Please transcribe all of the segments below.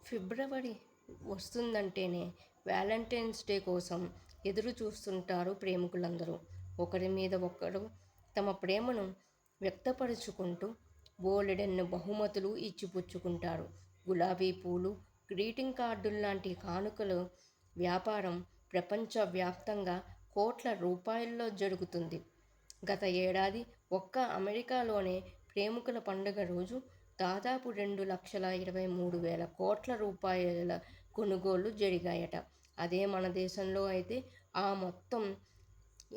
ఫిబ్రవరి వస్తుందంటేనే Valentine's day కోసం ఎదురు చూస్తుంటారు ప్రేమికులందరూ. ఒకరి మీద ఒకరు తమ ప్రేమను వ్యక్తపరుచుకుంటూ బోలెడన్ని బహుమతులు ఇచ్చిపుచ్చుకుంటారు. గులాబీ పూలు, గ్రీటింగ్ కార్డుల్లాంటి కానుకల వ్యాపారం ప్రపంచవ్యాప్తంగా కోట్ల రూపాయల్లో జరుగుతుంది. గత ఏడాది ఒక్క అమెరికాలోనే ప్రేమికుల పండుగ రోజు దాదాపు 2,23,000 కోట్ల రూపాయల కొనుగోళ్లు జరిగాయట. అదే మన దేశంలో అయితే ఆ మొత్తం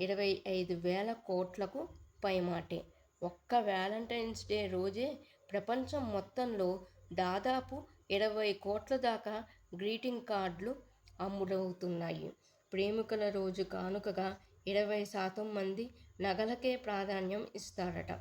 25,000 కోట్లకు పైమాటే. ఒక్క వ్యాలంటైన్స్ డే రోజే ప్రపంచం మొత్తంలో దాదాపు 20 కోట్ల దాకా గ్రీటింగ్ కార్డులు అమ్ముడవుతున్నాయి. ప్రేమికుల రోజు కానుకగా 20% మంది నగలకే ప్రాధాన్యం ఇస్తారట.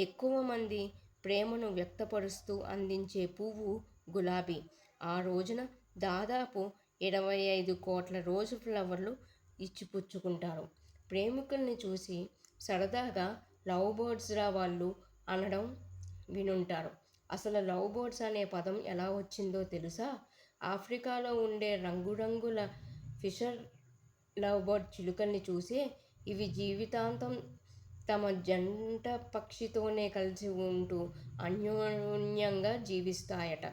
ఎక్కువ మంది ప్రేమను వ్యక్తపరుస్తూ అందించే పువ్వు గులాబీ. ఆ రోజున దాదాపు 25 కోట్ల రోజ్ ఫ్లవర్లు ఇచ్చిపుచ్చుకుంటారు. ప్రేమికుల్ని చూసి సరదాగా లవ్ బర్డ్స్ రా వాళ్ళు అనడం వినుంటారు. అసలు లవ్ బర్డ్స్ అనే పదం ఎలా వచ్చిందో తెలుసా? ఆఫ్రికాలో ఉండే రంగురంగుల ఫిషర్ లవ్ బర్డ్ చిలుకల్ని చూసే ఇవి జీవితాంతం తమ జంట పక్షితోనే కలిసి ఉంటూ అన్యోన్యంగా జీవిస్తాయట.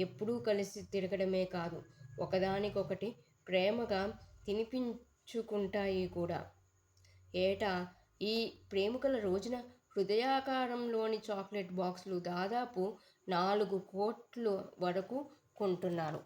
ఎప్పుడూ కలిసి తిరగడమే కాదు, ఒకదానికొకటి ప్రేమగా తినిపించుకుంటాయి కూడా. ఏటా ఈ ప్రేమికుల రోజున హృదయాకారంలోని చాక్లెట్ బాక్సులు దాదాపు 4 కోట్ల వరకు కొంటున్నారు.